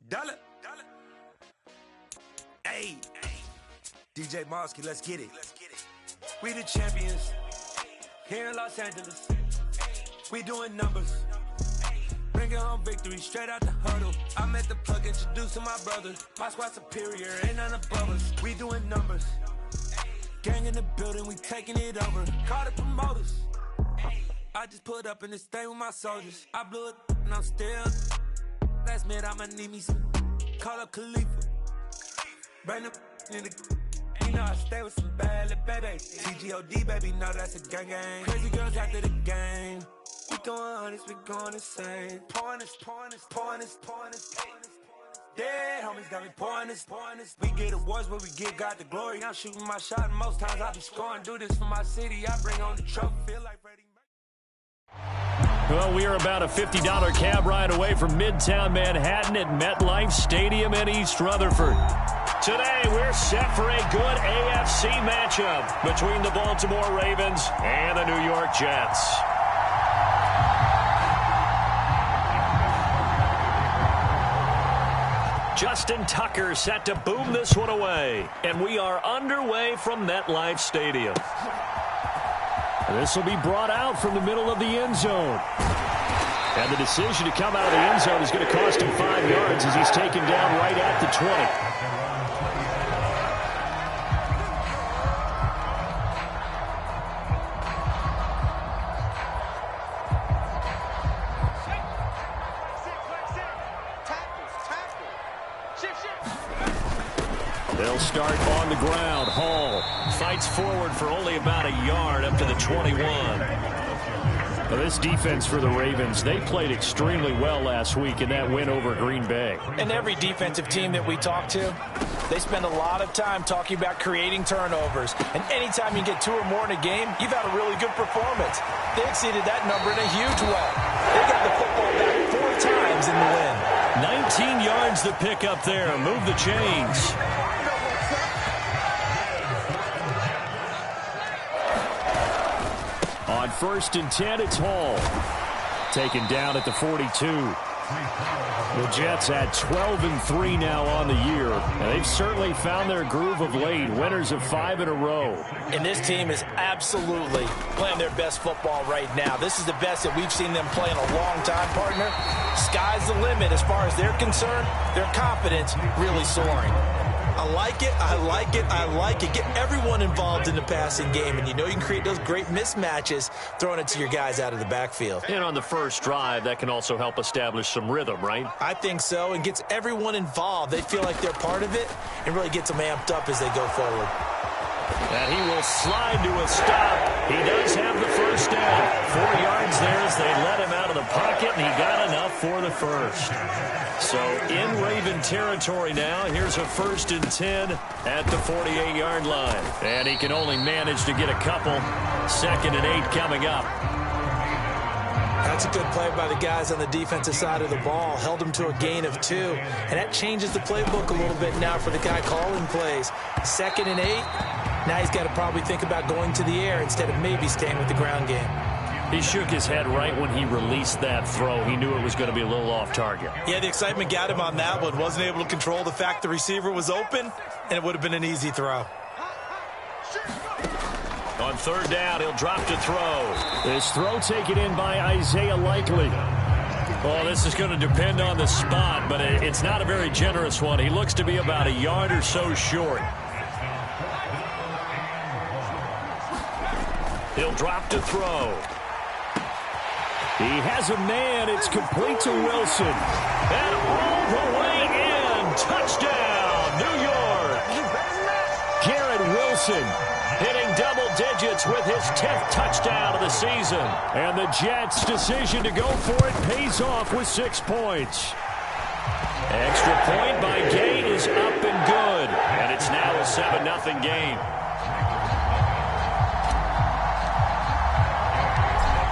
Dollar. Hey, DJ Mosky, let's get it. We the champions here in Los Angeles. We doing numbers. Bringing home victory straight out the huddle. I'm at the plug introducing my brothers. My squad superior, ain't none above us. We doing numbers. Gang in the building, we taking it over. Call the promoters. I just put up in this thing with my soldiers. I blew it and I'm still. Last minute I'ma need me some. Call up Khalifa. Bring them in the. You know I stay with some bad little baby. TGOD baby, know that's a gang gang. Crazy girls after the game. We going honest, we going insane. Pouring this. Dead homies got me pouring this. We get awards, but we give God the glory. I'm shooting my shot, and most times I be scoring. Do this for my city, I bring on the trophy. Feel like Freddie. Well, we are about a $50 cab ride away from Midtown Manhattan at MetLife Stadium in East Rutherford. Today, we're set for a good AFC matchup between the Baltimore Ravens and the New York Jets. Justin Tucker set to boom this one away, and we are underway from MetLife Stadium. This will be brought out from the middle of the end zone. And the decision to come out of the end zone is going to cost him 5 yards as he's taken down right at the 20. They'll start on the ground. Hall fights forward for only about a yard up to the 21. Now this defense for the Ravens, they played extremely well last week in that win over Green Bay. And every defensive team that we talk to, they spend a lot of time talking about creating turnovers. And anytime you get 2 or more in a game, you've had a really good performance. They exceeded that number in a huge way. They got the football back 4 times in the win. 19 yards to pick up there. Move the chains. On 1st and 10, it's Hall. Taken down at the 42. The Jets at 12-3 now on the year. And they've certainly found their groove of late. Winners of 5 in a row. And this team is absolutely playing their best football right now. This is the best that we've seen them play in a long time, partner. Sky's the limit as far as they're concerned. Their confidence really soaring. I like it, I like it, I like it. Get everyone involved in the passing game, and you know you can create those great mismatches throwing it to your guys out of the backfield. And on the first drive, that can also help establish some rhythm, right? I think so, and gets everyone involved. They feel like they're part of it and really gets them amped up as they go forward. And he will slide to a stop. He does have the first down. 4 yards there as they let him out of the pocket, and he got enough for the first. So in Raven territory now, here's a 1st and 10 at the 48-yard line. And he can only manage to get a couple. 2nd and 8 coming up. That's a good play by the guys on the defensive side of the ball. Held them to a gain of 2. And that changes the playbook a little bit now for the guy calling plays. 2nd and 8. Now he's got to probably think about going to the air instead of maybe staying with the ground game. He shook his head right when he released that throw. He knew it was going to be a little off target. Yeah, the excitement got him on that one. Wasn't able to control the fact the receiver was open, and it would have been an easy throw. On 3rd down, he'll drop to throw. This throw taken in by Isaiah Likely. Well, this is going to depend on the spot, but it's not a very generous one. He looks to be about a yard or so short. He'll drop to throw. He has a man. It's complete to Wilson. And all the way in. Touchdown, New York. Garrett Wilson hitting double digits with his 10th touchdown of the season. And the Jets' decision to go for it pays off with 6 points. Extra point by Gay is up and good. And it's now a 7-0 game.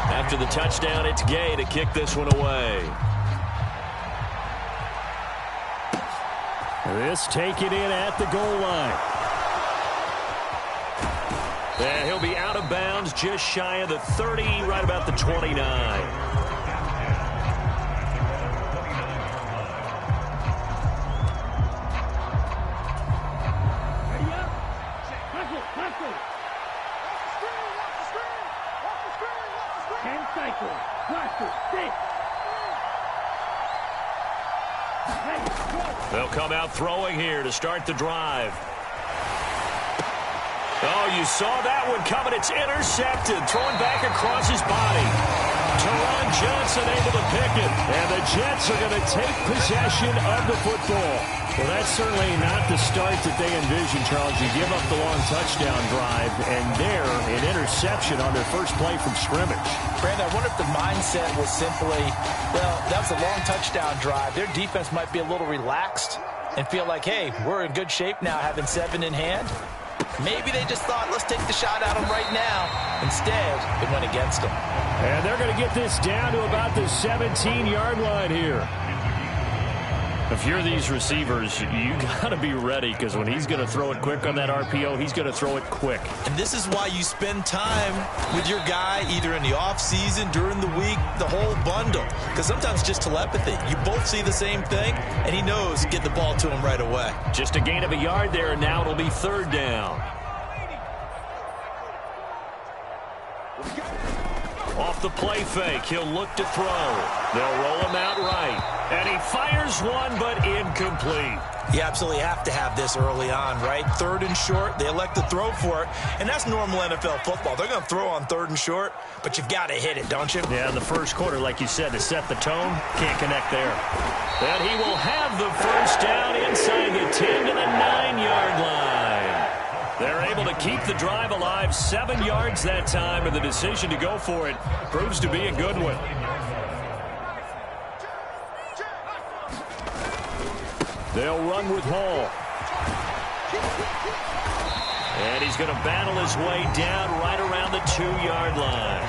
After the touchdown, it's Gay to kick this one away. This taken in at the goal line. And he'll be out of bounds just shy of the 30, right about the 29. They'll come out throwing here to start the drive. Oh, you saw that one coming. It's intercepted. Throwing back across his body. Teron Johnson able to pick it. And the Jets are going to take possession of the football. Well, that's certainly not the start that they envisioned, Charles. You give up the long touchdown drive, and there, an interception on their first play from scrimmage. Brandon, I wonder if the mindset was simply, well, that was a long touchdown drive. Their defense might be a little relaxed and feel like, hey, we're in good shape now, having 7 in hand. Maybe they just thought, let's take the shot at them right now. Instead, it went against them. And they're going to get this down to about the 17-yard line here. If you're these receivers, you got to be ready, because when he's going to throw it quick on that RPO, he's going to throw it quick. And this is why you spend time with your guy either in the offseason, during the week, the whole bundle. Because sometimes it's just telepathy. You both see the same thing, and he knows get the ball to him right away. Just a gain of a yard there, and now it'll be 3rd down. Off the play fake, he'll look to throw. They'll roll him out right. And he fires one, but incomplete. You absolutely have to have this early on, right? 3rd and short, they elect to throw for it. And that's normal NFL football. They're going to throw on 3rd and short, but you've got to hit it, don't you? Yeah, in the first quarter, like you said, to set the tone, can't connect there. And he will have the first down inside the 10 to the 9-yard line. They're able to keep the drive alive, 7 yards that time, and the decision to go for it proves to be a good one. They'll run with Hall. And he's going to battle his way down right around the 2-yard line.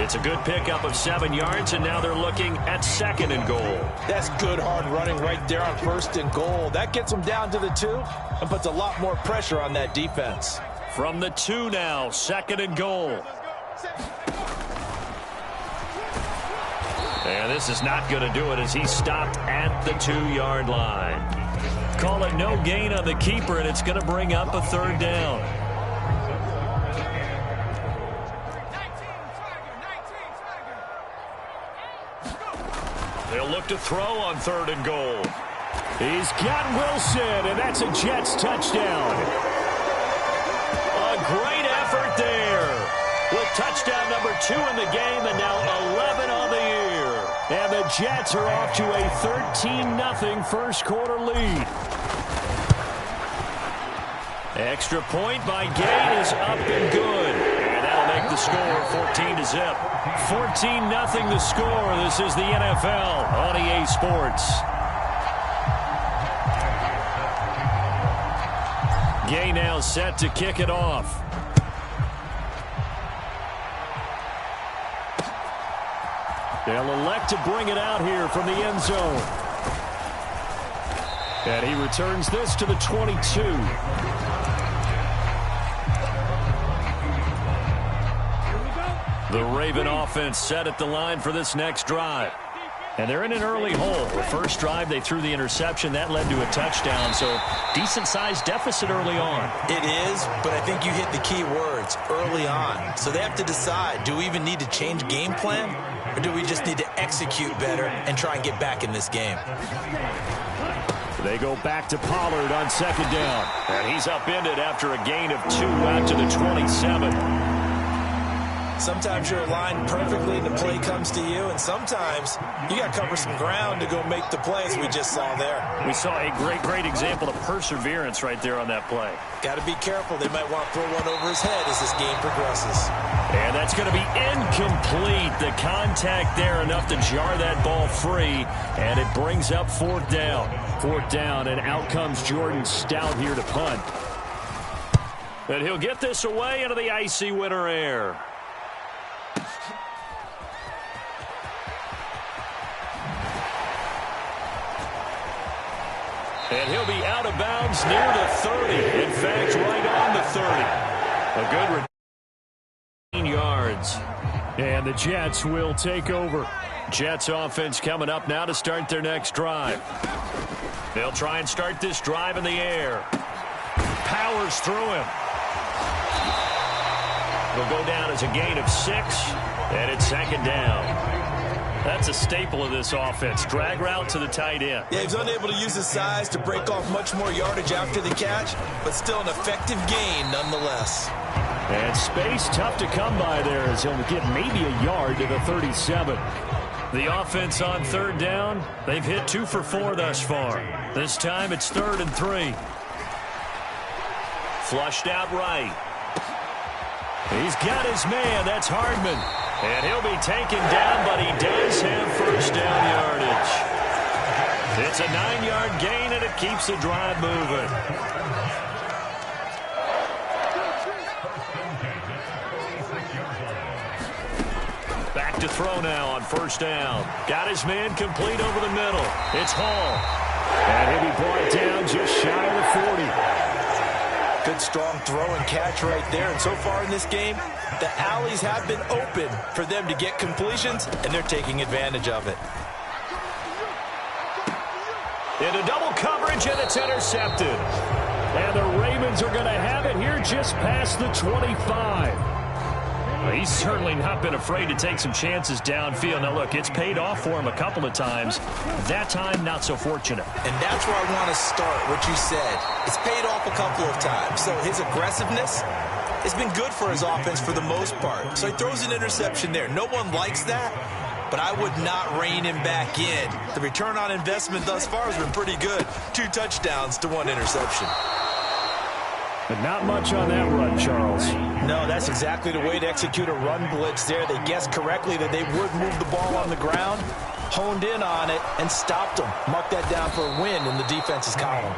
It's a good pickup of 7 yards, and now they're looking at 2nd and goal. That's good hard running right there on 1st and goal. That gets them down to the 2 and puts a lot more pressure on that defense. From the 2 now, 2nd and goal. And this is not going to do it as he stopped at the 2-yard line. Call it no gain on the keeper, and it's going to bring up a 3rd down. They'll look to throw on 3rd and goal. He's got Wilson, and that's a Jets touchdown. A great effort there. With touchdown number 2 in the game, and now 11 on the year. And the Jets are off to a 13-0 first quarter lead. Extra point by Gay is up and good. And that'll make the score 14-0. 14-0 the score. This is the NFL on EA Sports. Gay now set to kick it off. They'll elect to bring it out here from the end zone. And he returns this to the 22. The Raven offense set at the line for this next drive. And they're in an early hole. The first drive, they threw the interception. That led to a touchdown, so decent-sized deficit early on. It is, but I think you hit the key words, early on. So they have to decide, do we even need to change game plan, or do we just need to execute better and try and get back in this game? They go back to Pollard on 2nd down. And he's upended after a gain of 2 out to the 27. Sometimes you're aligned perfectly and the play comes to you, and sometimes you got to cover some ground to go make the plays we just saw there. We saw a great example of perseverance right there on that play. Got to be careful. They might want to throw one over his head as this game progresses. And that's going to be incomplete. The contact there enough to jar that ball free, and it brings up 4th down. 4th down, and out comes Jordan Stout here to punt. And he'll get this away into the icy winter air. And he'll be out of bounds near the 30. In fact, right on the 30. A good 15 yards. And the Jets will take over. Jets offense coming up now to start their next drive. They'll try and start this drive in the air. Powers through him. It'll go down as a gain of 6, and it's second down. That's a staple of this offense. Drag route to the tight end. Yeah, he's unable to use his size to break off much more yardage after the catch, but still an effective gain nonetheless. And space tough to come by there as he'll get maybe a yard to the 37. The offense on third down, they've hit 2 for 4 thus far. This time it's 3rd and 3. Flushed out right. He's got his man. That's Hardman. And he'll be taken down, but he does have first down yardage. It's a 9-yard gain, and it keeps the drive moving. Back to throw now on first down. Got his man complete over the middle. It's Hall. And he'll be brought down just shy of the 40. Good strong throw and catch right there. And so far in this game, the alleys have been open for them to get completions, and they're taking advantage of it. Into double coverage, and it's intercepted. And the Ravens are going to have it here just past the 25. Well, he's certainly not been afraid to take some chances downfield. Now, look, it's paid off for him a couple of times. That time, not so fortunate. And that's where I want to start, what you said. It's paid off a couple of times. So his aggressiveness has been good for his offense for the most part. So he throws an interception there. No one likes that, but I would not rein him back in. The return on investment thus far has been pretty good. 2 touchdowns to 1 interception. But not much on that run, Charles. No, that's exactly the way to execute a run blitz there. They guessed correctly that they would move the ball on the ground, honed in on it, and stopped them. Mark that down for a win in the defense's column.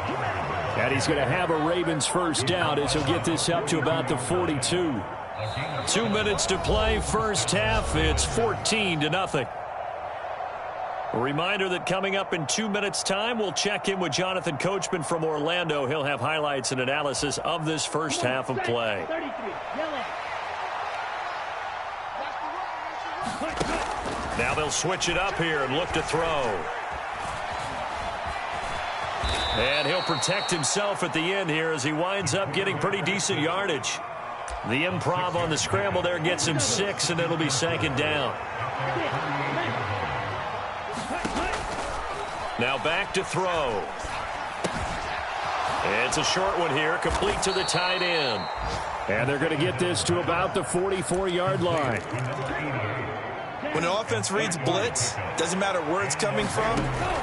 And he's going to have a Ravens first down as he'll get this up to about the 42. 2 minutes to play, first half. It's 14-0. A reminder that coming up in 2 minutes' time, we'll check in with Jonathan Coachman from Orlando. He'll have highlights and analysis of this first half of play. Now they'll switch it up here and look to throw. And he'll protect himself at the end here as he winds up getting pretty decent yardage. The improv on the scramble there gets him 6, and it'll be second down. Now back to throw. It's a short one here, complete to the tight end. And they're going to get this to about the 44-yard line. When an offense reads blitz, doesn't matter where it's coming from,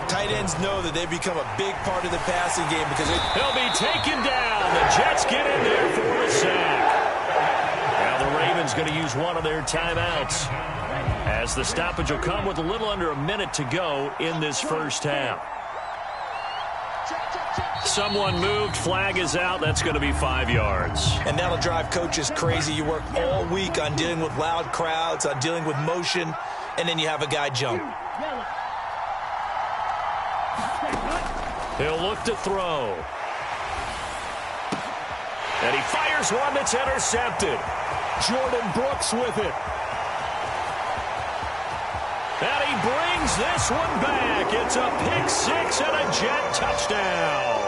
tight ends know that they become a big part of the passing game because he'll be taken down. The Jets get in there for a sack. Now the Ravens going to use one of their timeouts, as the stoppage will come with a little under a minute to go in this first half. Someone moved, flag is out. That's going to be 5 yards. And that'll drive coaches crazy. You work all week on dealing with loud crowds, on dealing with motion, and then you have a guy jump. He'll look to throw. And he fires one that's intercepted. Jordan Brooks with it. And he brings this one back. It's a pick 6 and a Jet touchdown.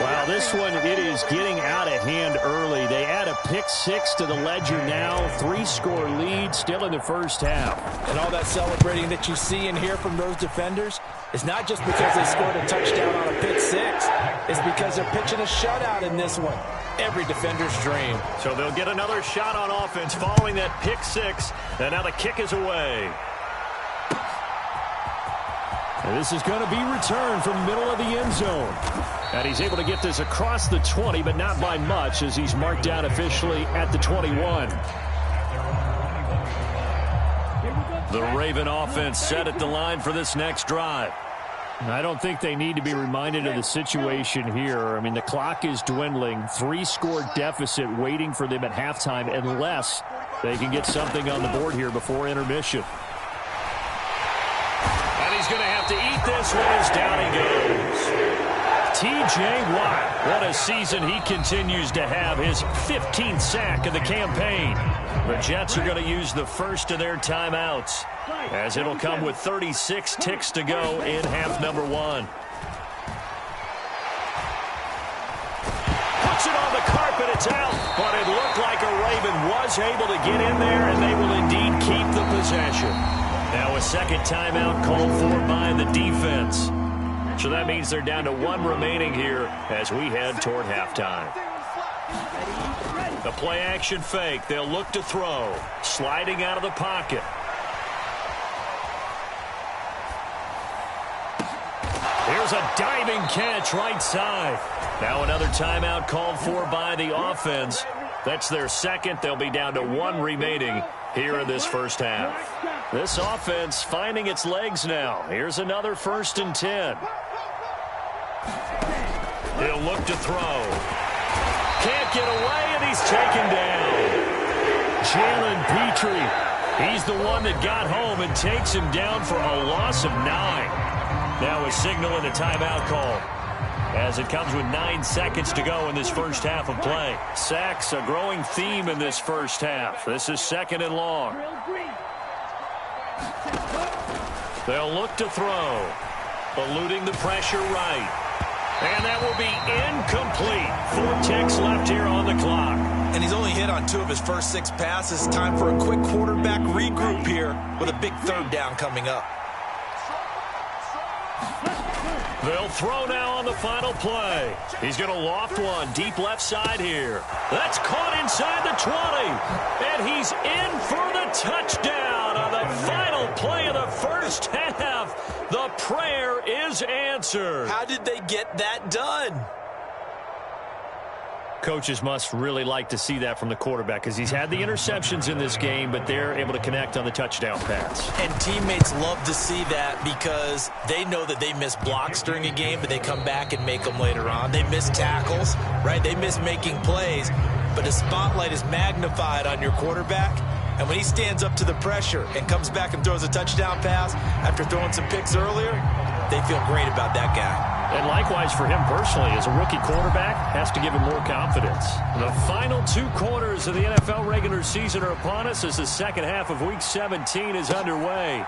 Wow, this one, it is getting out of hand early. They add a pick 6 to the ledger now. 3-score lead still in the first half. And all that celebrating that you see and hear from those defenders is not just because they scored a touchdown on a pick 6. It's because they're pitching a shutout in this one. Every defender's dream. So they'll get another shot on offense following that pick 6. And now the kick is away. And this is going to be returned from middle of the end zone. And he's able to get this across the 20, but not by much, as he's marked down officially at the 21. The Raven offense set at the line for this next drive. I don't think they need to be reminded of the situation here. I mean, the clock is dwindling. 3-score deficit waiting for them at halftime unless they can get something on the board here before intermission. And he's going to have to eat this one as down he goes. T.J. Watt, what a season he continues to have. His 15th sack of the campaign. The Jets are going to use the first of their timeouts, as it'll come with 36 ticks to go in half number 1. Puts it on the carpet. and it's out. But it looked like a Raven was able to get in there, and they will indeed keep the possession. Now a second timeout called for by the defense. So that means they're down to 1 remaining here as we head toward halftime. The play action fake. They'll look to throw. Sliding out of the pocket. Here's a diving catch right side. Now another timeout called for by the offense. That's their second. They'll be down to 1 remaining here in this first half. This offense finding its legs now. Here's another 1st and 10. He'll look to throw. Can't get away, and he's taken down. Jalen Petrie. He's the one that got home and takes him down for a loss of 9. Now a signal and a timeout call as it comes with 9 seconds to go in this first half of play. Sacks, a growing theme in this first half. This is 2nd and long. They'll look to throw. Eluding the pressure right. And that will be incomplete. 4 ticks left here on the clock. And he's only hit on 2 of his first 6 passes. Time for a quick quarterback regroup here with a big 3rd down coming up. They'll throw now on the final play. He's going to loft one deep left side here. That's caught inside the 20. And he's in for the touchdown on the final play of the first half. The prayer is answered. How did they get that done? Coaches must really like to see that from the quarterback because he's had the interceptions in this game, but they're able to connect on the touchdown pass. And teammates love to see that because they know that they miss blocks during a game, but they come back and make them later on. They miss tackles, right? They miss making plays, but the spotlight is magnified on your quarterback. And when he stands up to the pressure and comes back and throws a touchdown pass after throwing some picks earlier, they feel great about that guy. And likewise for him personally, as a rookie quarterback, has to give him more confidence. The final 2 quarters of the NFL regular season are upon us as the second half of Week 17 is underway.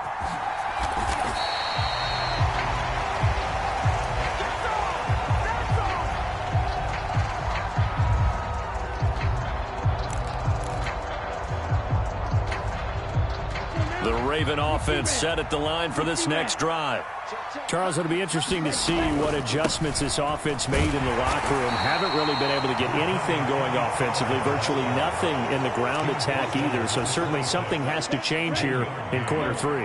The Raven offense set at the line for this next drive. Charles, it'll be interesting to see what adjustments this offense made in the locker room. Haven't really been able to get anything going offensively, virtually nothing in the ground attack either. So certainly something has to change here in quarter 3.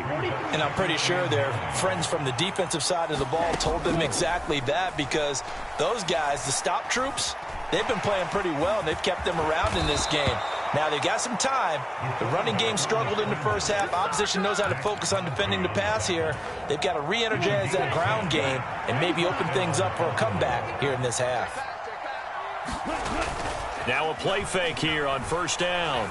And I'm pretty sure their friends from the defensive side of the ball told them exactly that because those guys, the stop troops, they've been playing pretty well, and they've kept them around in this game. Now, they've got some time. The running game struggled in the first half. Opposition knows how to focus on defending the pass here. They've got to re-energize that ground game and maybe open things up for a comeback here in this half. Now a play fake here on 1st down.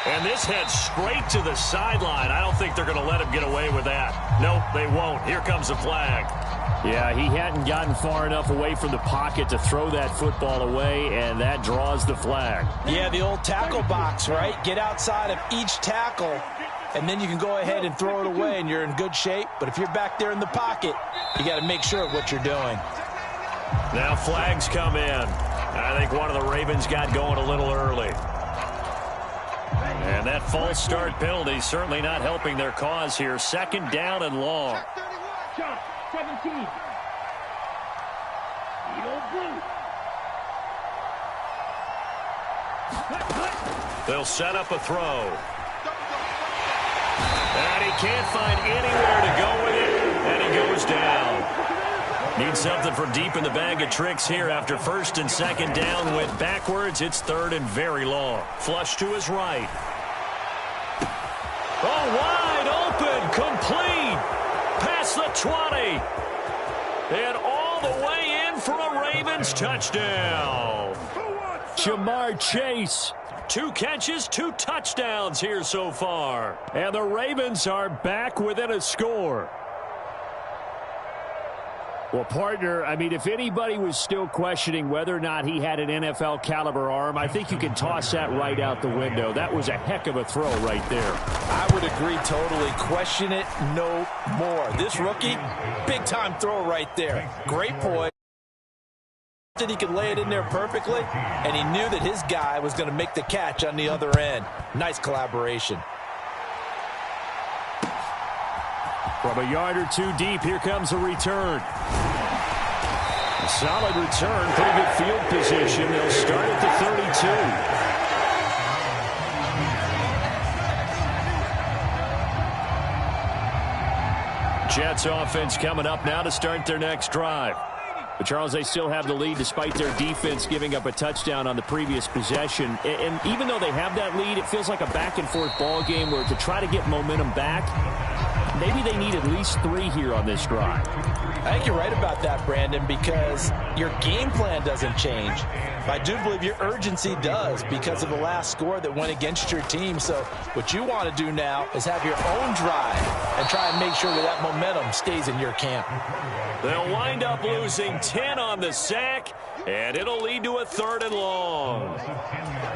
And this heads straight to the sideline. I don't think they're going to let him get away with that. Nope, they won't. Here comes the flag. Yeah, he hadn't gotten far enough away from the pocket to throw that football away, and that draws the flag. Yeah, the old tackle box, right? Get outside of each tackle, and then you can go ahead and throw it away, and you're in good shape. But if you're back there in the pocket, you got to make sure of what you're doing. Now flags come in. I think one of the Ravens got going a little early. And that false start penalty certainly not helping their cause here. 2nd down and long. 17. They'll set up a throw. And he can't find anywhere to go with it, and he goes down. Needs something from deep in the bag of tricks here after 1st and 2nd down. Went backwards. It's 3rd and very long. Flush to his right. Oh, wide open. Complete. Past the 20. And all the way in for a Ravens touchdown. Jamar Chase. 2 catches, 2 touchdowns here so far. And the Ravens are back within a score. Well, partner, I mean, if anybody was still questioning whether or not he had an NFL caliber arm, I think you can toss that right out the window. That was a heck of a throw right there. I would agree totally. Question it no more. This rookie, big-time throw right there. Great poise. He could lay it in there perfectly, and he knew that his guy was going to make the catch on the other end. Nice collaboration. From a yard or two deep, here comes a return. A solid return, pretty good field position. They'll start at the 32. Jets offense coming up now to start their next drive. But, Charles, they still have the lead despite their defense giving up a touchdown on the previous possession. And even though they have that lead, it feels like a back-and-forth ball game where to try to get momentum back, maybe they need at least 3 here on this drive. I think you're right about that, Brandon, because your game plan doesn't change. I do believe your urgency does because of the last score that went against your team. So what you want to do now is have your own drive and try and make sure that momentum stays in your camp. They'll wind up losing 10 on the sack, and it'll lead to a 3rd and long.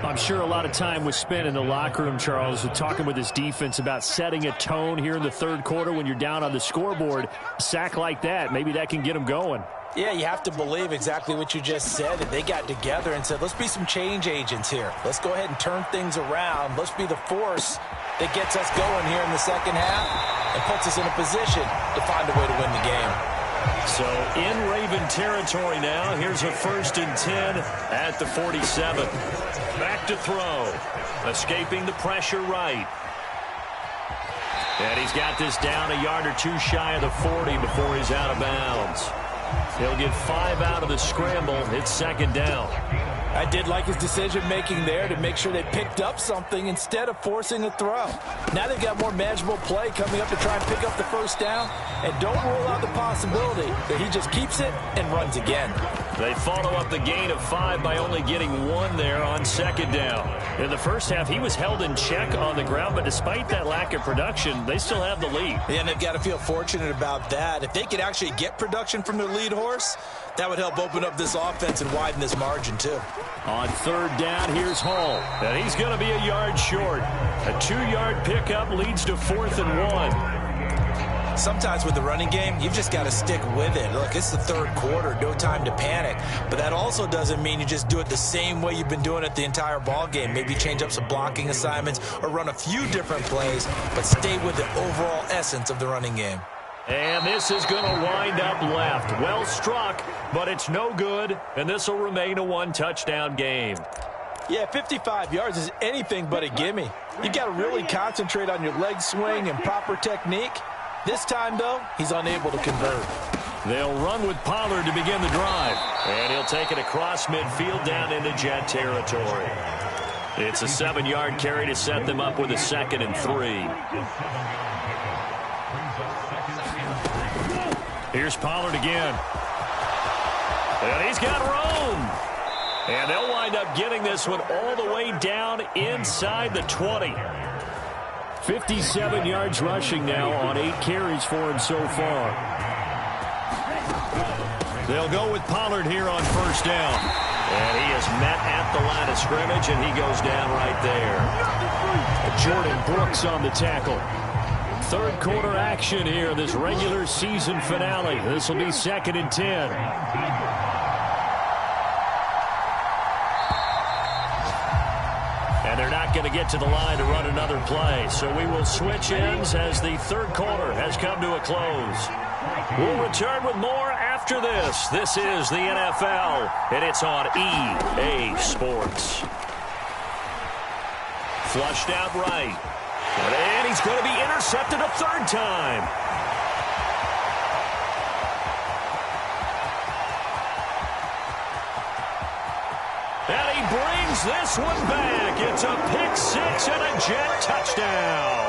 I'm sure a lot of time was spent in the locker room, Charles, talking with his defense about setting a tone here in the 3rd quarter when you're down on the scoreboard. A sack like that, maybe that can get them going. Yeah, you have to believe exactly what you just said. That they got together and said, let's be some change agents here. Let's go ahead and turn things around. Let's be the force that gets us going here in the second half and puts us in a position to find a way to win the game. So in Raven territory now, here's a 1st and 10 at the 47. Back to throw. Escaping the pressure right. And he's got this down a yard or two shy of the 40 before he's out of bounds. He'll get 5 out of the scramble. It's 2nd down. I did like his decision-making there to make sure they picked up something instead of forcing a throw. Now they've got more manageable play coming up to try and pick up the 1st down. And don't rule out the possibility that he just keeps it and runs again. They follow up the gain of 5 by only getting 1 there on 2nd down. In the first half, he was held in check on the ground, but despite that lack of production, they still have the lead. Yeah, and they've got to feel fortunate about that. If they could actually get production from their lead horse, that would help open up this offense and widen this margin, too. On 3rd down, here's Hall. And he's going to be a yard short. A 2-yard pickup leads to 4th and 1. Sometimes with the running game, you've just got to stick with it. Look, it's the 3rd quarter, no time to panic. But that also doesn't mean you just do it the same way you've been doing it the entire ball game. Maybe change up some blocking assignments or run a few different plays, but stay with the overall essence of the running game. And this is going to wind up left. Well struck, but it's no good, and this will remain a 1-touchdown game. Yeah, 55 yards is anything but a gimme. You got to really concentrate on your leg swing and proper technique. This time, though, he's unable to convert. They'll run with Pollard to begin the drive, and he'll take it across midfield down into Jet territory. It's a 7-yard carry to set them up with a 2nd and 3. Here's Pollard again. And he's got room. And they'll wind up getting this one all the way down inside the 20. 57 yards rushing now on 8 carries for him so far. They'll go with Pollard here on 1st down. And he is met at the line of scrimmage, and he goes down right there. Jordan Brooks on the tackle. 3rd quarter action here, this regular season finale. This will be 2nd and 10. And they're not going to get to the line to run another play. So we will switch ends as the 3rd quarter has come to a close. We'll return with more after this. This is the NFL, and it's on EA Sports. Flushed out right. And he's going to be intercepted a 3rd time. And he brings this one back. It's a pick 6 and a Jet touchdown.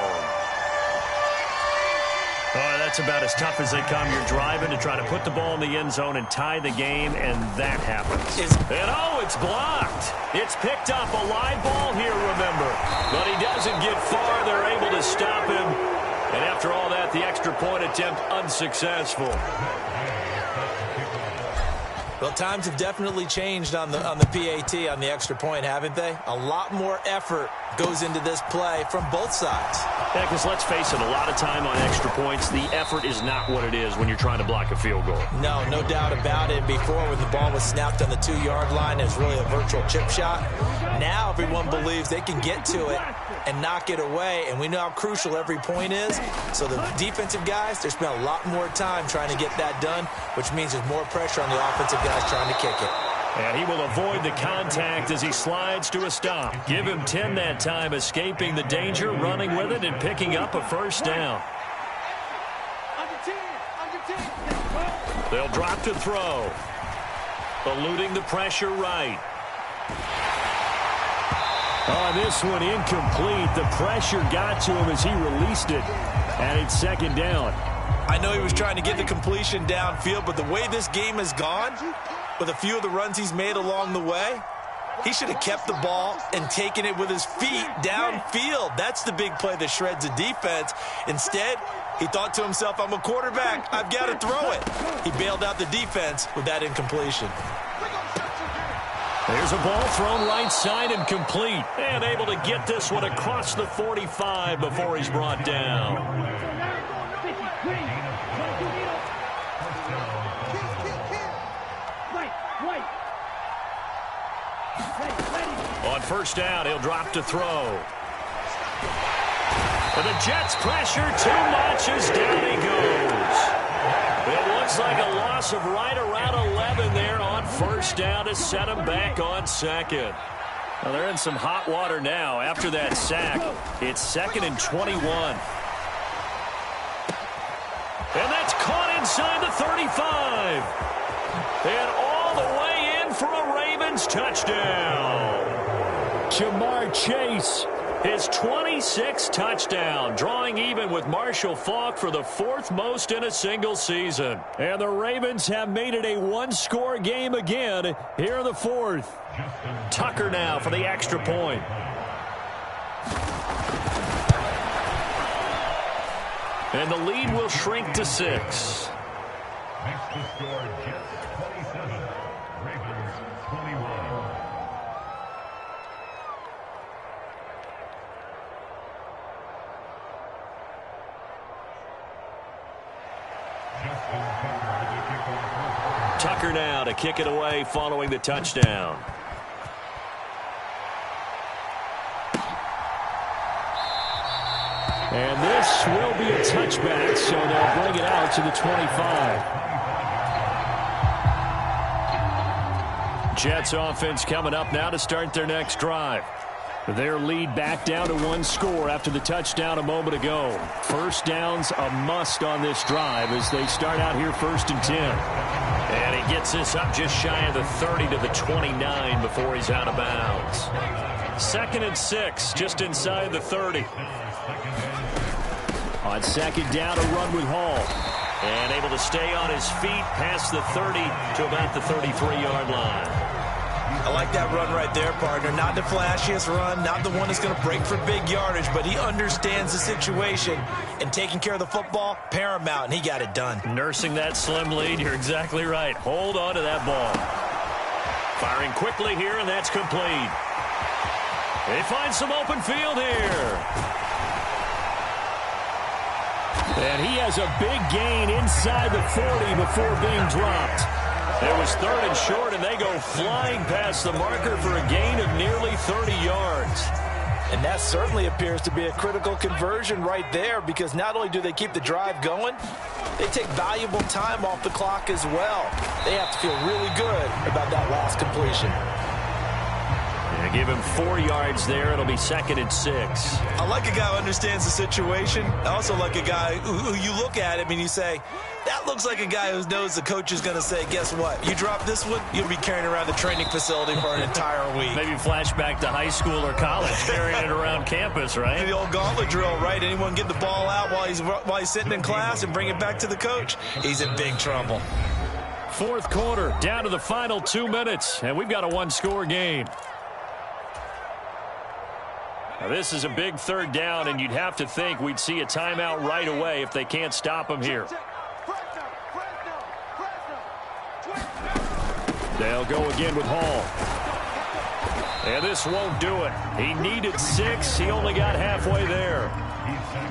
Oh, that's about as tough as they come. You're driving to try to put the ball in the end zone and tie the game, and that happens. And oh, it's blocked. It's picked up. A live ball here, remember. But he doesn't get far. They're able to stop him. And after all that, the extra point attempt unsuccessful. Well, times have definitely changed on the PAT, on the extra point, haven't they? A lot more effort goes into this play from both sides. Yeah, because let's face it, a lot of time on extra points, the effort is not what it is when you're trying to block a field goal. No, no doubt about it. Before, when the ball was snapped on the 2-yard line, it was really a virtual chip shot. Now everyone believes they can get to it and knock it away, and we know how crucial every point is. So the defensive guys, they spend a lot more time trying to get that done, which means there's more pressure on the offensive guys trying to kick it. And he will avoid the contact as he slides to a stop. Give him 10 that time, escaping the danger, running with it, and picking up a first down. They'll drop to throw. Eluding the pressure right. On this one, incomplete. The pressure got to him as he released it. And it's second down. I know he was trying to get the completion downfield, but the way this game has gone, with a few of the runs he's made along the way, he should have kept the ball and taken it with his feet downfield. That's the big play that shreds the defense. Instead, he thought to himself, I'm a quarterback, I've got to throw it. He bailed out the defense with that incompletion. There's a ball thrown right side and complete. And able to get this one across the 45 before he's brought down. On first down, he'll drop to throw. And the Jets pressure too much as down he goes. It looks like a loss of right around 11 there on first down to set him back on second. Well, they're in some hot water now after that sack. It's 2nd and 21. And that's caught inside the 35. And all the way in for a Ravens touchdown. Jamar Chase, his 26th touchdown, drawing even with Marshall Faulk for the 4th most in a single season. And the Ravens have made it a one-score game again here in the 4th. Tucker now for the extra point. And the lead will shrink to 6. Next to score, Jets 27, Ravens 21. Tucker now to kick it away following the touchdown. And this will be a touchback, so they'll bring it out to the 25. Jets offense coming up now to start their next drive. Their lead back down to 1 score after the touchdown a moment ago. First down's a must on this drive as they start out here 1st and 10. And he gets this up just shy of the 30 to the 29 before he's out of bounds. 2nd and 6, just inside the 30. On 2nd down, a run with Hall. And able to stay on his feet past the 30 to about the 33-yard line. I like that run right there, partner. Not the flashiest run, not the one that's going to break for big yardage, but he understands the situation, and taking care of the football, paramount, and he got it done. Nursing that slim lead, you're exactly right. Hold on to that ball. Firing quickly here, and that's complete. They find some open field here. And he has a big gain inside the 40 before being dropped. It was 3rd and short, and they go flying past the marker for a gain of nearly 30 yards. And that certainly appears to be a critical conversion right there, because not only do they keep the drive going, they take valuable time off the clock as well. They have to feel really good about that last completion. Yeah, give him 4 yards there. It'll be 2nd and 6. I like a guy who understands the situation. I also like a guy who you look at him and you say, that looks like a guy who knows the coach is going to say, guess what? You drop this one, you'll be carrying around the training facility for an entire week. Maybe flashback to high school or college, carrying it around campus, right? The old gauntlet drill, right? Anyone get the ball out while he's sitting in class and bring it back to the coach? He's in big trouble. 4th quarter, down to the final 2 minutes, and we've got a one-score game. Now, this is a big 3rd down, and you'd have to think we'd see a timeout right away if they can't stop him here. They'll go again with Hall. And this won't do it. He needed 6. He only got halfway there.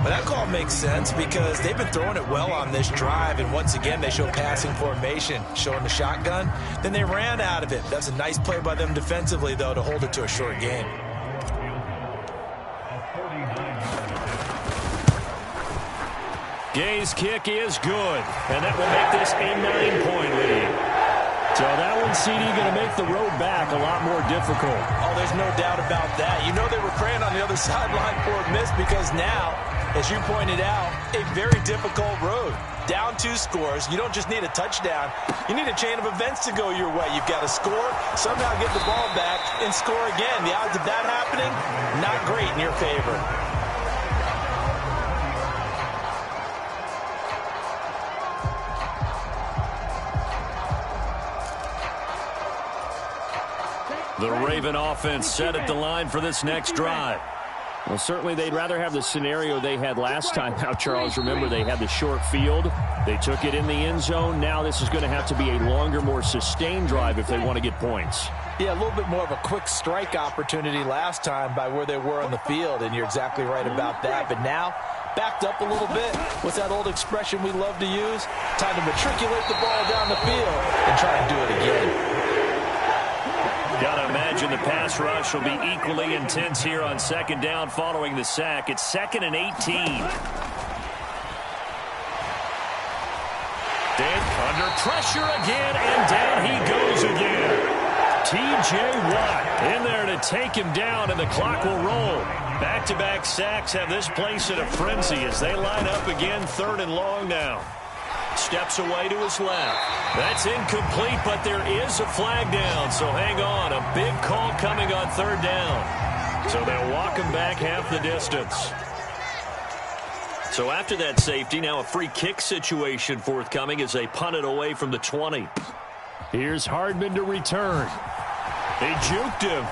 But that call makes sense because they've been throwing it well on this drive, and once again, they show passing formation, showing the shotgun. Then they ran out of it. That's a nice play by them defensively, though, to hold it to a short game. Gay's kick is good, and that will make this a 9-point lead. So that one, CD, going to make the road back a lot more difficult. Oh, there's no doubt about that. You know they were praying on the other sideline for a miss because now, as you pointed out, a very difficult road. Down 2 scores. You don't just need a touchdown. You need a chain of events to go your way. You've got to score, somehow get the ball back, and score again. The odds of that happening, not great in your favor. The Raven offense set at the line for this next drive. Well, certainly they'd rather have the scenario they had last time. Now, Charles, remember they had the short field. They took it in the end zone. Now this is going to have to be a longer, more sustained drive if they want to get points. Yeah, a little bit more of a quick strike opportunity last time by where they were on the field, and you're exactly right about that. But now, backed up a little bit. What's that old expression we love to use? Time to matriculate the ball down the field and try and do it again. Got to imagine the pass rush will be equally intense here on second down following the sack. It's 2nd and 18. Then under pressure again, and down he goes again. T.J. Watt in there to take him down, and the clock will roll. Back-to-back sacks have this place in a frenzy as they line up again, 3rd and long now. Steps away to his left. That's incomplete, but there is a flag down, so hang on. A big call coming on 3rd down. So they'll walk him back half the distance. So after that safety, now a free kick situation forthcoming as they punt it away from the 20. Here's Hardman to return. They juked him.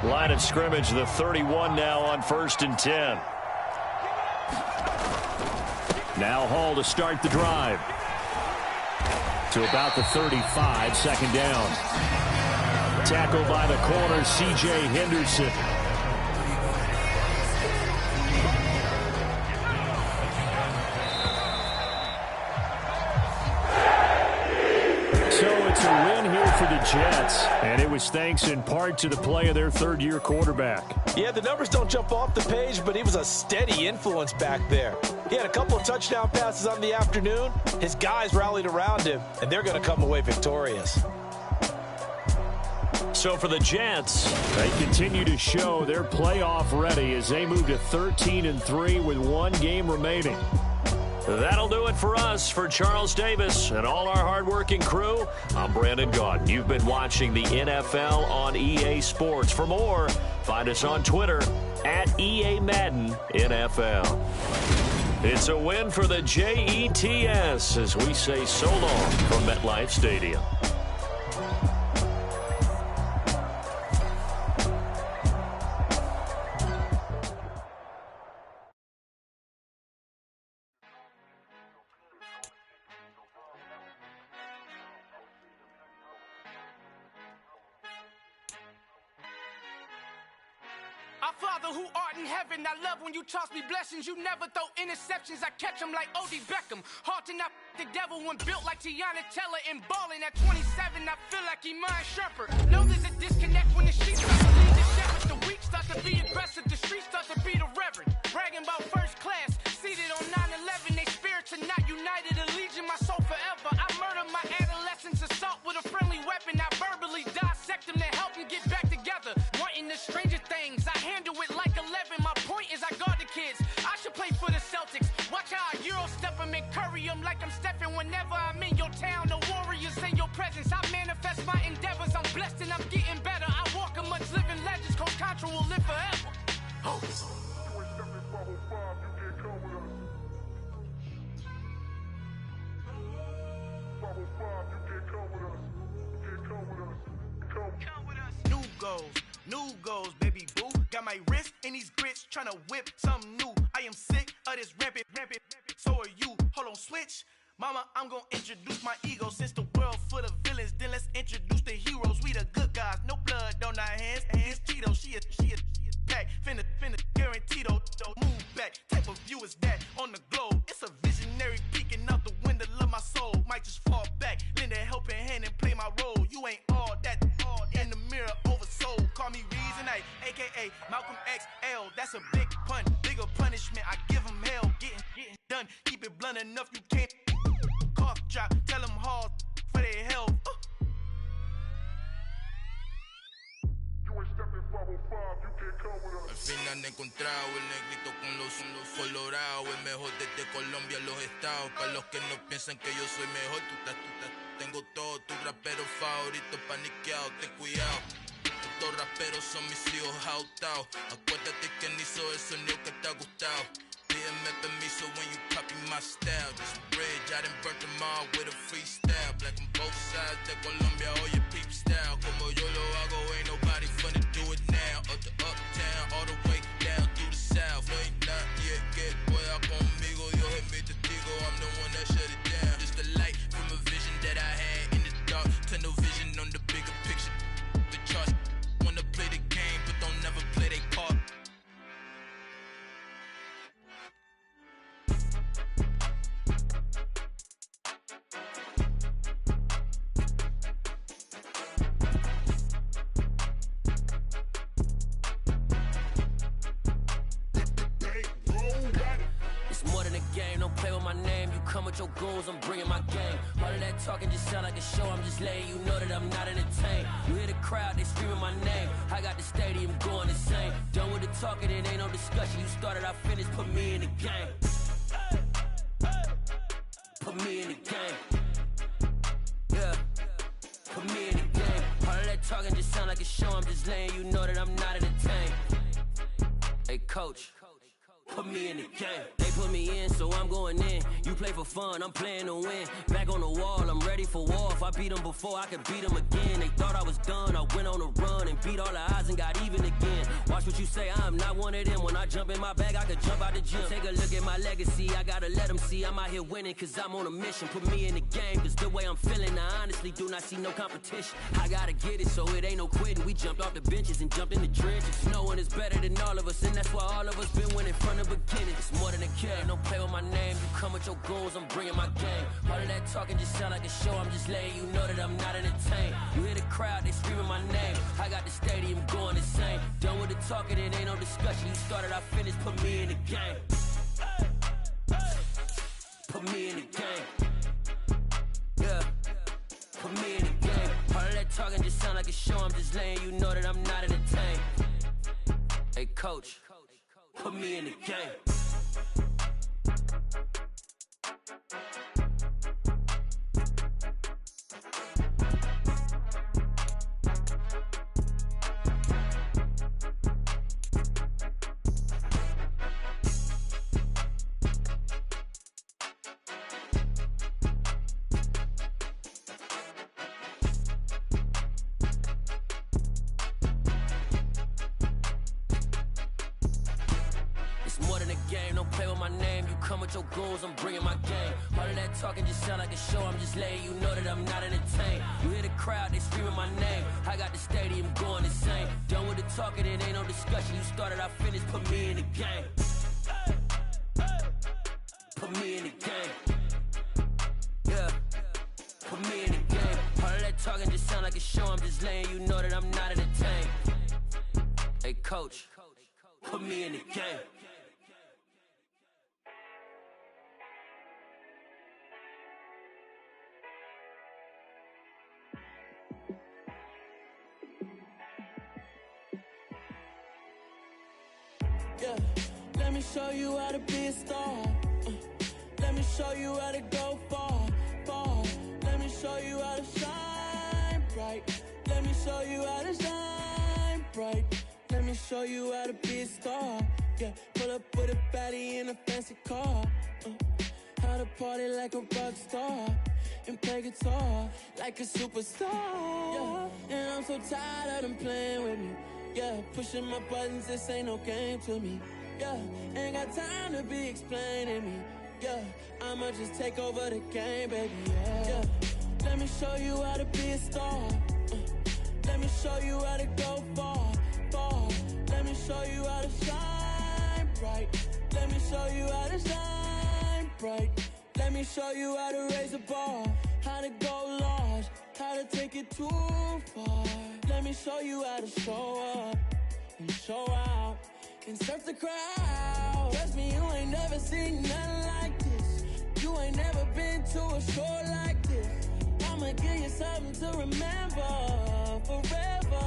Line of scrimmage, the 31 now on 1st and 10. Now Hall to start the drive. To about the 35, 2nd down. Tackled by the corner, C.J. Henderson. So it's a win here for the Jets, and it was thanks in part to the play of their 3rd-year quarterback. Yeah, the numbers don't jump off the page, but he was a steady influence back there. He had a couple of touchdown passes on the afternoon. His guys rallied around him, and they're going to come away victorious. So for the Jets, they continue to show they're playoff ready as they move to 13-3 with 1 game remaining. That'll do it for us. For Charles Davis and all our hardworking crew, I'm Brandon Gaudin. You've been watching the NFL on EA Sports. For more, find us on Twitter at EA Madden NFL. It's a win for the Jets as we say so long from MetLife Stadium. Our Father who art in heaven, I love when you toss me blessings. You never throw interceptions, I catch them like O.D. Beckham. Hard to not the devil when built like Tiana Teller and balling at 27. I feel like Iman Shumpert. Know there's a disconnect when the sheep start to lead the shepherd. The weak start to be aggressive, the streets start to be the reverend. Bragging about first class, seated on 9/11. They spirits are not united, a legion, my soul forever. I murder my adolescence, assault with a friendly weapon. I verbally dissect them to help them get back together. Wanting the stranger things, I handle it like 11. My point is I guard the kids. I should play for the Celtics. Watch how I Euro step them and curry them like I'm stepping. Whenever I'm in your town, the Warriors in your presence. I manifest my endeavors. I'm blessed and I'm getting better. I walk amongst living legends. Coach Contra will live forever. Oh. New goals, baby boo. Got my wrist tryna whip something new. I am sick of this rampant. So are you. Hold on, switch. Mama, I'm gonna introduce my ego. Since the world full of villains, then let's introduce the heroes. We the good guys, no blood on our hands. It's Tito, she is back. Finna, guaranteed though. Move back, type of view is that on the globe. It's a visionary peeking out the window of my soul. Might just fall back, lend a helping hand and play my role. You ain't all that in the mirror oversold. Call me Reason, aka Malcolm XL. That's a big pun, bigger punishment. I give him hell, getting done. Keep it blunt enough, you can't cough drop. Tell them hard for their health. Al fin han encontrado el negrito con los colorados, el mejor desde Colombia a los estados. Para los que no piensan que yo soy mejor, tengo todo, tus raperos favoritos paniqueados, ten cuidado. Estos raperos son mis hijos jautados. Acuérdate que ni hizo el sonido que te ha gustado. Pídeme permiso when you copy my style. This bridge, I done burnt them all with a freestyle. Black on both sides de Colombia, oye peep style. Como yo lo hago, ain't nobody finna do it now. Up to uptown, all the way down through the south. No ain't not yet, que pueda conmigo. Dios es mi testigo, I'm the one that shut it down. Just the light from a vision that I had in the dark. Tunnel vision on the bigger picture. The charts wanna play the game, but don't never play their part. Come with your goons, I'm bringing my game. All of that talking just sound like a show. I'm just letting you know that I'm not entertained. You hear the crowd, they screaming my name. I got the stadium going insane. Done with the talking, it ain't no discussion. You started, I finished, put me in the game. Put me in the game. Yeah, put me in the game. All of that talking just sound like a show. I'm just letting you know that I'm not entertained. Hey, coach. Put me in the game. They put me in, so I'm going in. You play for fun, I'm playing to win. Back on the wall, I'm ready for war. If I beat them before, I could beat them again. They thought I was done, I went on a run and beat all the odds and got even again. Watch what you say, I'm not one of them. When I jump in my bag, I could jump out the gym. Take a look at my legacy, I gotta let them see I'm out here winning, cause I'm on a mission. Put me in the game, cause the way I'm feeling, I honestly do not see no competition. I gotta get it, so it ain't no quitting. We jumped off the benches and jumped in the trenches. No one is better than all of us, and that's why all of us been winning from the beginning. It's more than a game, don't play with my name. You come with your goons, I'm bringing my game. All of that talking just sound like a show. I'm just letting you know that I'm not entertained. You hear the crowd, they screaming my name. I got the stadium going insane. Done with the talking, it ain't no discussion. You started, I finished, put me in the game. Put me in the game. Yeah, put me in the game. All of that talking just sound like a show. I'm just letting you know that I'm not entertained. Hey, coach. Put me in the game. Your goons, I'm bringing my game. All of that talking just sound like a show. I'm just letting you know that I'm not entertained. You hear the crowd, they screaming my name. I got the stadium going insane. Done with the talking, it ain't no discussion. You started, I finished, put me in the game. Put me in the game. Yeah, put me in the game. All of that talking just sound like a show. I'm just letting you know that I'm not entertained. Hey, coach, put me in the game. Yeah, let me show you how to be a star. Let me show you how to go far, far. Let me show you how to shine bright. Let me show you how to shine bright. Let me show you how to be a star. Yeah, pull up with a baddie in a fancy car. How to party like a rock star and play guitar like a superstar. Yeah, and I'm so tired of them playing with me. Yeah, pushing my buttons, this ain't no game to me. Yeah, ain't got time to be explaining me. Yeah, I'ma just take over the game, baby. Yeah. Let me show you how to be a star. Let me show you how to go far, far. Let me show you how to shine bright. Let me show you how to shine bright. Let me show you how to raise the bar, how to go large, how to take it too far. Let me show you how to show up and show out and surf the crowd. Trust me, you ain't never seen nothing like this. You ain't never been to a show like this. I'ma give you something to remember forever.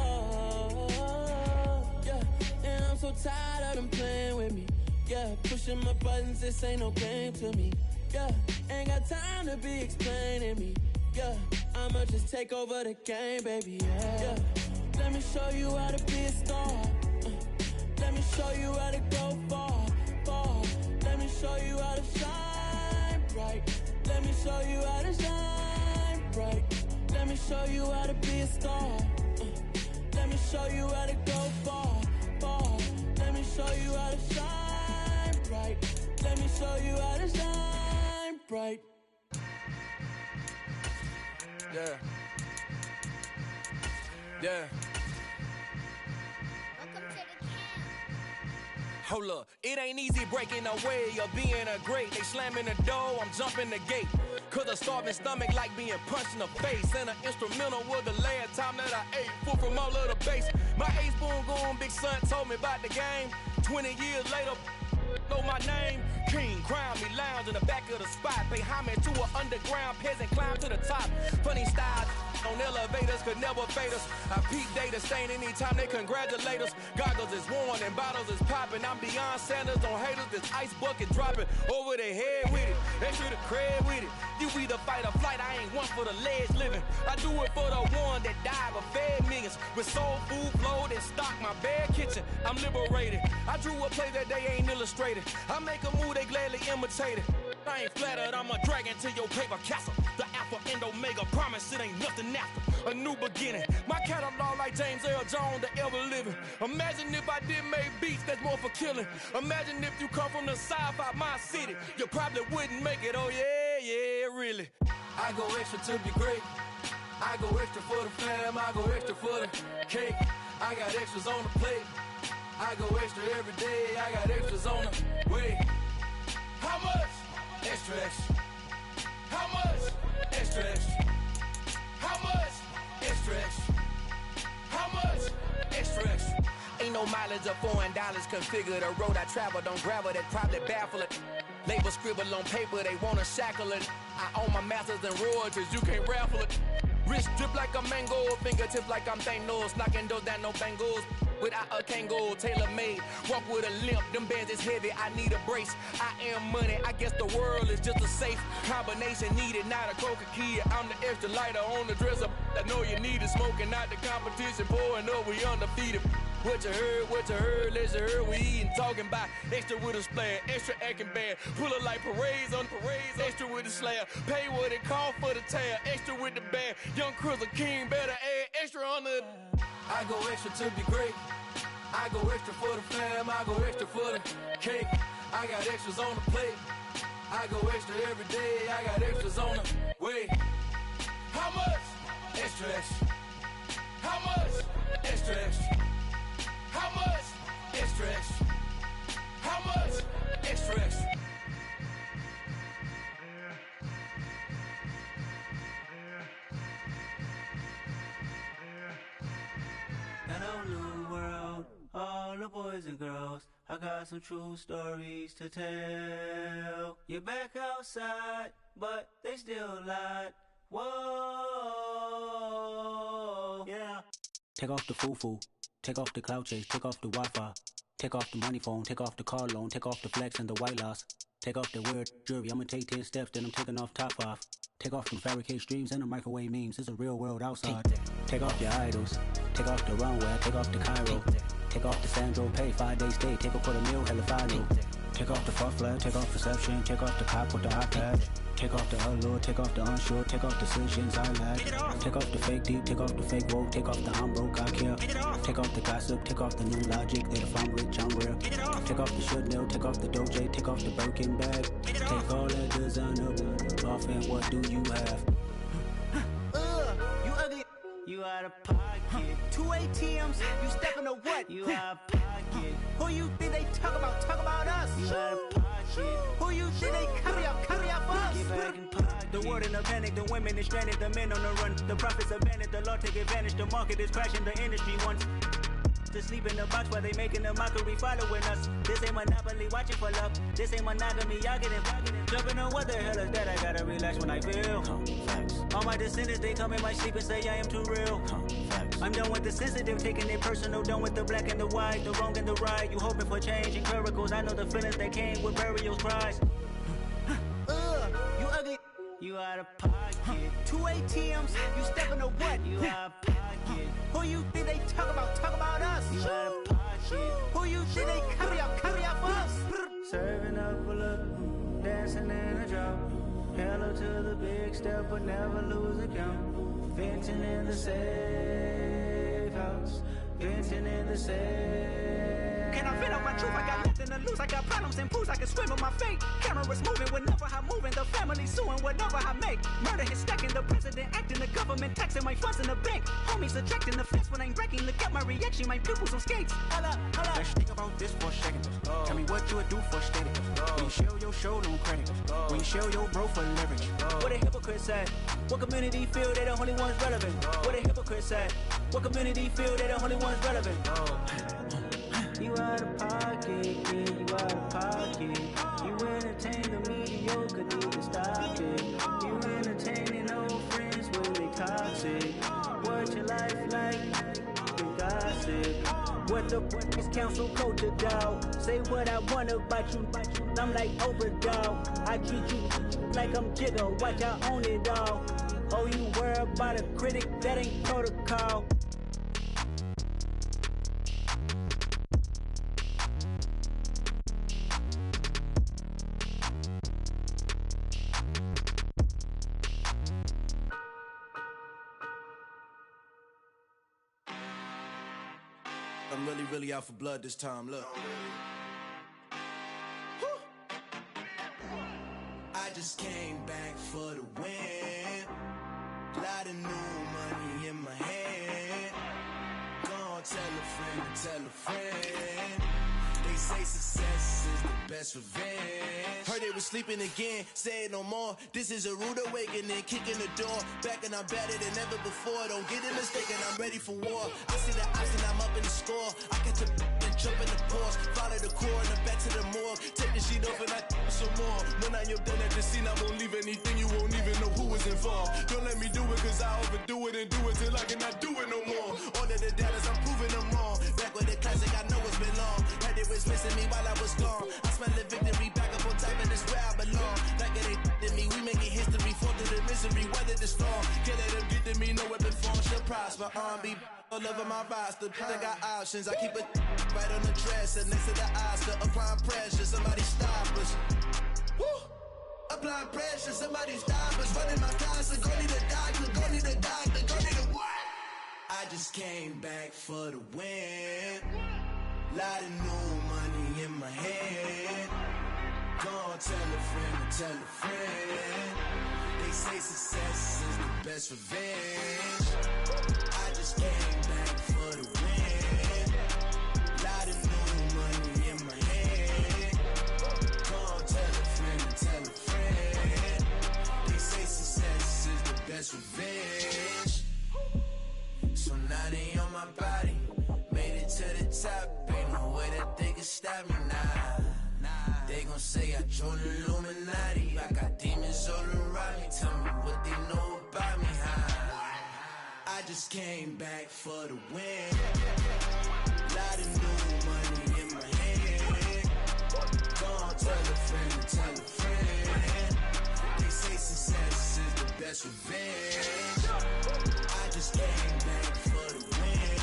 Yeah, and I'm so tired of them playing with me. Yeah, pushing my buttons, this ain't no game to me. Yeah, ain't got time to be explaining me. Yeah, I'ma just take over the game, baby. Yeah, let me show you how to be a star. Let me show you how to go far, far. Let me show you how to shine bright. Let me show you how to shine bright. Let me show you how to be a star. Let me show you how to go far, far. Let me show you how to shine bright. Let me show you how to shine bright. Yeah. Yeah. Hold up, it ain't easy breaking away or being a great. They slamming the door, I'm jumping the gate. Cause a starving stomach like being punched in the face. And an instrumental was the last time that I ate. Food from all of the bass. My ace boom goon, big son told me about the game. 20 years later, know my name. King, crown me, lounge in the back of the spot. Pay homage to an underground peasant, climb to the top. Funny style on elevators could never fade us. I peep data stain anytime they congratulate us. Goggles is worn and bottles is popping. I'm beyond Sanders on haters, this ice bucket dropping over their head with it. They should have cred with it. You either fight or flight, I ain't one for the ledge living. I do it for the one that died but fed millions. With soul food flowed and stocked my bare kitchen. I'm liberated. I drew a play that they ain't illustrated. I make a move, they gladly imitate it. I ain't flattered, I'm a dragon to your paper castle. The Alpha and Omega, promise it ain't nothing after. A new beginning. My catalog like James Earl Jones, the ever living. Imagine if I did make beats that's more for killing. Imagine if you come from the south out my city. You probably wouldn't make it, oh yeah, yeah, really. I go extra to be great. I go extra for the fam, I go extra for the cake. I got extras on the plate. I go extra every day, I got extras on the way. How much? Extra, extra. How much? Extra, extra. How much? Extra, extra. How much? Extra, extra. Ain't no mileage of $4 configure the road I travel. Don't gravel that probably baffle it. Label scribble on paper, they wanna shackle it. I own my masters and royalties, you can't raffle it. Wrist drip like a mango, fingertips like I'm Thanos. Knocking those down, no bangles. Without a Kango, tailor-made. Walk with a limp, them bands is heavy, I need a brace. I am money, I guess the world is just a safe combination needed, not a coca key. I'm the extra lighter on the dresser. I know you need it, smoking out the competition, pouring up, we undefeated. What you heard, let's heard, we eating, talking about extra with a splash, extra acting bad. Pull it like parades on parades, extra with the slab. Pay what it cost for the tab, extra with the band. Young Cruiser King, better add extra on the. I go extra to be great. I go extra for the fam, I go extra for the cake. I got extras on the plate. I go extra every day, I got extras on the way. How much? Extra, extra. How much? Extra, extra. How much? Extra, extra. How much? Extra, extra. Hello, new world, all the boys and girls. I got some true stories to tell. You're back outside, but they still lied. Whoa, yeah. Take off the foo-foo, take off the cloud chase, take off the Wi-Fi, take off the money phone, take off the car loan, take off the flex and the white loss. Take off the weird jewelry, I'ma take 10 steps, then I'm taking off top 5. Take off them fabricate streams and the microwave memes, it's a real world outside. Take off your idols, take off the runway, take off the Cairo. Take off the Sandro pay, 5 days stay, take off for the meal, hella follow. Take off the fuck flag, take off reception, take off the cop with the iPad. Take off the allure, take off the unsure, take off decisions I lack. Take off the fake deep, take off the fake woke, take off the I'm broke, I care. Take off the gossip, take off the new logic that if I'm rich, I'm real. Take off the Chanel, take off the Doja, take off the Birkin bag. Take all that designer off and what do you have? You ugly. You out of pocket. 2 ATMs, you stepping to what? You out of pocket. Who you think they talk about us? You out of pocket. Who you think they carry up for us? Get back in pocket. The world in a panic, the women is stranded, the men on the run. The profits abandoned, the law take advantage, the market is crashing, the industry wants to sleep in the box while they making a mockery following us. This ain't Monopoly, watching for love. This ain't monogamy, y'all get it. Jumping on what the hell is that? I gotta relax when I feel. All my descendants, they come in my sleep and say I am too real. I'm done with the sensitive, taking it personal. Done with the black and the white, the wrong and the right. You hoping for change and miracles. I know the feelings that came with burial cries. You ugly. You out of pocket. 2 ATMs, you stepping to what? You out of pocket. Who you think they talk about us? You out of pocket. Who you think they carry up for us? Serving up a look, dancing in a drop. Hello to the big step, but never lose a count. Venting in the safe house. Venting in the safe. Can I vent out my truth? I got nothing to lose. I got problems and pools. I can swim with my fate. Cameras moving whenever I'm moving. The family suing whatever I make. Murder is stacking. The president acting. The government taxing my funds in the bank. Homies ejecting the fence when I'm breaking. Look at my reaction. My pupils on skates. Holla. Let's think about this for a second. Tell me what you would do for steady. When you show your show, no credit. When you show your bro for leverage. What a hypocrite said. What community feel they the only ones relevant? What a hypocrite said. What community feel they the only ones relevant? You out of pocket, yeah, you out of pocket. You entertain the mediocre, need to stop it. You entertaining old friends when they toxic. What your life like? The gossip. What the fuck is council culture, dog? Say what I want about you. I'm like overdog. I treat you like I'm Jigga. Watch I own it all. Oh, you worry about a critic? That ain't protocol. I'm really out for blood this time, look. I just came back for the win. Lot of new money in my hand. Gonna tell a friend. They say success is the best revenge. Heard they was sleeping again, say it no more. This is a rude awakening, kicking the door. Back and I'm better than ever before. Don't get it mistaken, I'm ready for war. I see the option, I'm up in the score. I catch a and jump in the pause. Follow the core and I'm back to the morgue. Take the sheet off and I some more. When I am done at the scene, I won't leave anything. You won't even know who was involved. Don't let me do it, cause I overdo it and do it till I cannot do it no more. All of the Dallas, I'm proving them wrong. Back with the classic, I know it's been long. Heard they was missing me while I was gone. I smell the victory, back up on top, and it's where I belong. Like it ain't to me, we making history. Fall through the misery, weather the storm. Can't let them get to me, no weapon form shall prosper. R&B all over my roster, I got options. I keep it right on the dresser, next to the Oscar. Applying pressure, somebody stop us. Woo! Applying pressure, somebody stop us. Running my closet, go need a doctor, go need a doctor, go need a what? I just came back for the win. Lot of new money in my hand. Gonna tell a friend. They say success is the best revenge. I just came back for the win. Lot of new money in my hand. Gonna tell a friend. They say success is the best revenge. So now they on my body. Made it to the top. Ain't no way that they can stop me now. They gon' say I joined the Illuminati. I got demons all around me. Tell me what they know about me, huh? I just came back for the win. Lot of new money in my hand. Gonna tell a friend. They say success is the best revenge. I just came back for the win.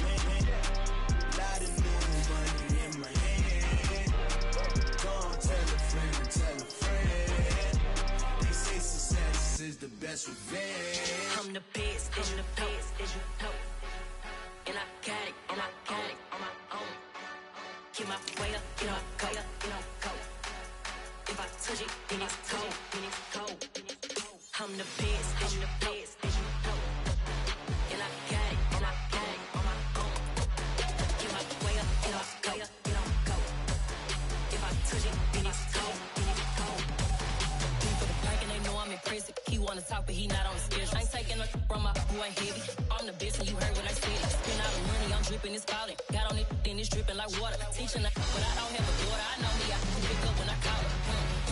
Lot of new money in my hand. Gonna tell a friend. They say success that's revenge. I'm the best, as you know. And I got it, on my own. Get my way up, go. If I touch it, then it's cold. I'm the best, as you know. And I got it, on my own. Get my way up, go. If I touch it, then it's cold. For the park and they know I'm impressive. He wanna talk, but he not on the schedule. I ain't taking no from my who ain't heavy. I'm the best, and you heard what I said. Spend all the money, I'm dripping, it's falling. Got on it, then it's dripping like water. Teaching her, but I don't have a daughter. I know me, I can pick up when I call her.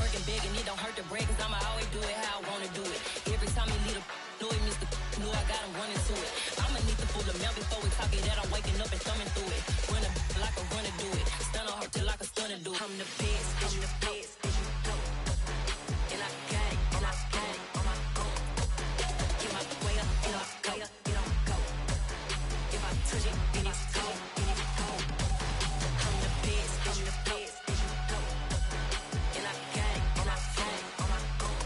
Working big, and it don't hurt the break, cause I'ma always do it how I wanna do it. Every time he lead a know it Mr. Know I got him running to it. I'ma need the full amount before we talk it that I'm waking up and thumbing through it. Run a like a runner do it. Stun on her till like a stunner do it. I'm the best, as you know. And I got it, on my own. Get my way up, go. If I touch it, then it's cold. I'm the best, as you know. And I got it, on my own.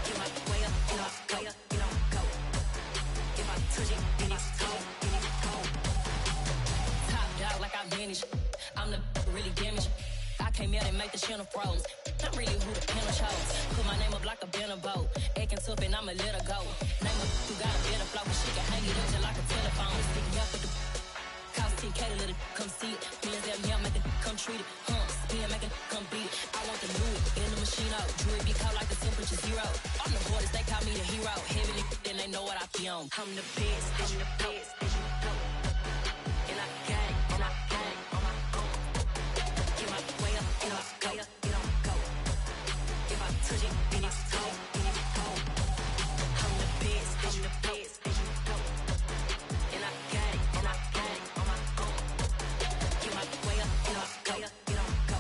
Get my way up, go. If I touch it, then it's cold. Top dog like I vanished. I'm the really damaged. I came out and make the channel froze. I'm really who the panel chose. Put my name up like a banner boat. Acting tough and I'ma let her go. Name her who got a better flow, but she can hang it up just like a telephone. Sticking up with the cost 10K to let it come see it. Millions that me, I'm making come treat it. Spin, making come beat it. I want the new it in the machine out. Jewelry be cold like the temperature 0. On the borders, they call me the hero. Heavy then they know what I be on. I'm the best, as you know. And I got it, on my own. Get my way up, go. If I touch it, then it's cold. I'm the best, as you know. And I got it, on my own. Get my way up, go.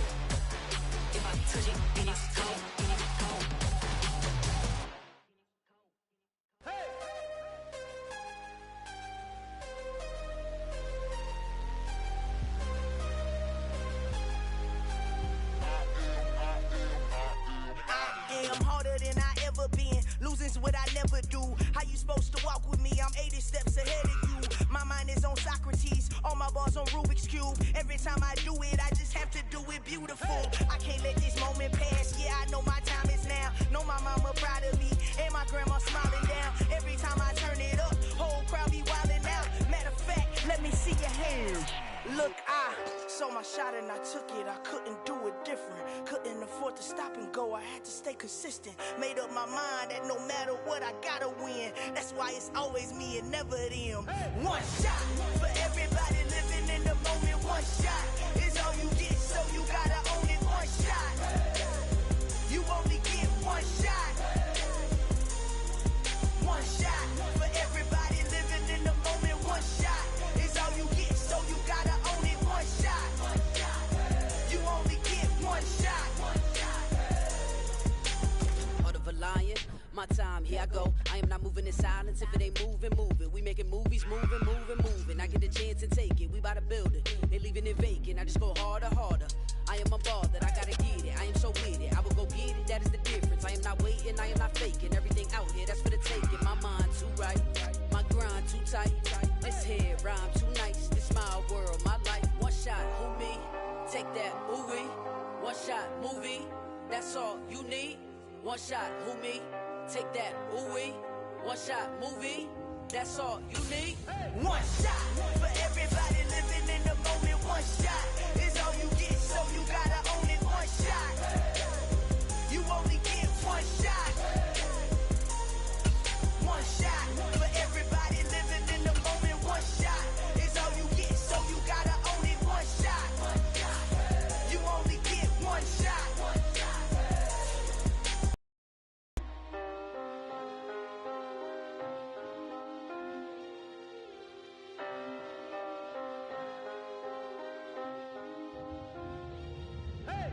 If I touch it, then it's cold. I'm harder than I ever been. Losing's what I never do. How you supposed to walk with me? I'm 80 steps ahead of you. My mind is on Socrates. All my bars on Rubik's Cube. Every time I do it, I just have to do it beautiful. I can't let this moment pass. Yeah, I know my time is now. Know my mama proud of me. And my grandma smiling down. Every time I turn it up, whole crowd be wildin' out. Matter of fact, let me see your hands. Look, I saw my shot and I took it. I couldn't do it different. Couldn't afford to stop and go. I had to stay consistent. Made up my mind that no matter what, I gotta win. That's why it's always me and never them. One shot for everybody living in the moment. One shot is all you get, so you gotta own it. One shot. You only get one shot. One shot for everybody living in the moment. One shot is all you get, so you gotta own it. One shot. You only get one shot. Heart of a lion, my time, here I go. I am not moving in silence. If it ain't moving, moving. We making movies, moving. I get a chance and take it. We bout to build it. They leaving it vacant. I just go harder. I am a ball that I gotta get it. I am so with it. I will go get it. That is the difference. I am not waiting. I am not faking. Everything out here, that's for the taking. My mind too right. My grind too tight. This head rhyme too nice. This my world, my life. One shot, who me? Take that, ooh-wee. One shot, movie. That's all you need. One shot, who me? Take that, ooh-wee. One shot, movie. That's all you need. One shot for everybody living in the moment. One shot is all you get, so you gotta own it. One shot. You only get one shot. One shot for everybody living in the moment. One shot is all you get, so you gotta own it. One shot. You only get one shot.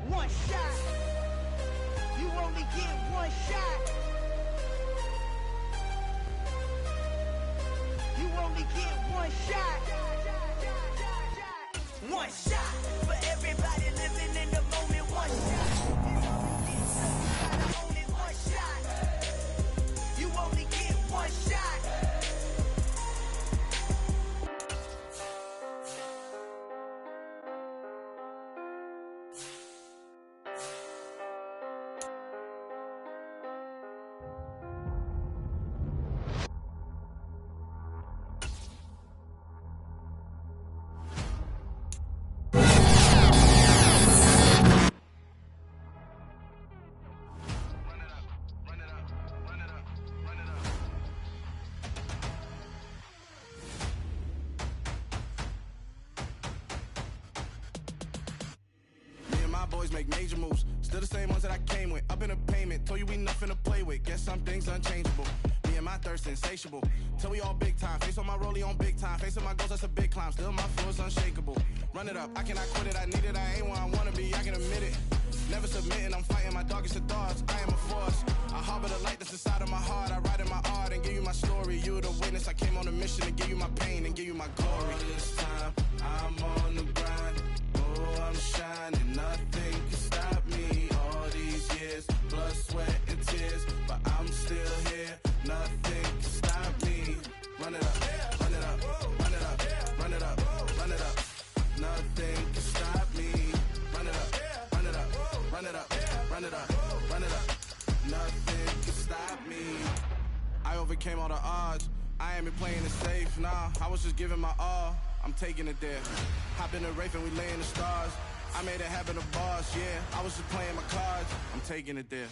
One shot. You only get one shot. You only get one shot. One shot for everybody living in the moment. One shot. One shot. You only boys make major moves. Still the same ones that I came with. Up in a payment, told you we nothing to play with. Guess some things unchangeable. Me and my thirst insatiable. Till we all big time. Face on my rollie on big time. Facing my goals, that's a big climb. Still my flow is unshakable. Run it up, I cannot quit it. I need it, I ain't where I wanna be, I can admit it. Never submitting, I'm fighting my darkest of thoughts. I am a force. I harbor the light that's inside of my heart. I write in my art and give you my story. You the witness. I came on a mission to give you my pain and give you my glory. All this time, I'm on the grind. Oh, I'm shining. Nothing can stop me. All these years, blood, sweat, and tears. But I'm still here. Nothing can stop me. Run it up, run it up, run it up, run it up, run it up. Nothing can stop me. Run it up, run it up, run it up, run it up, run it up. Nothing can stop me. I overcame all the odds. I ain't been playing it safe, nah. I was just giving my all. I'm taking it there. Hop in the Wraith and we lay in the stars. I made it happen to boss, yeah. I was just playing my cards. I'm taking it there.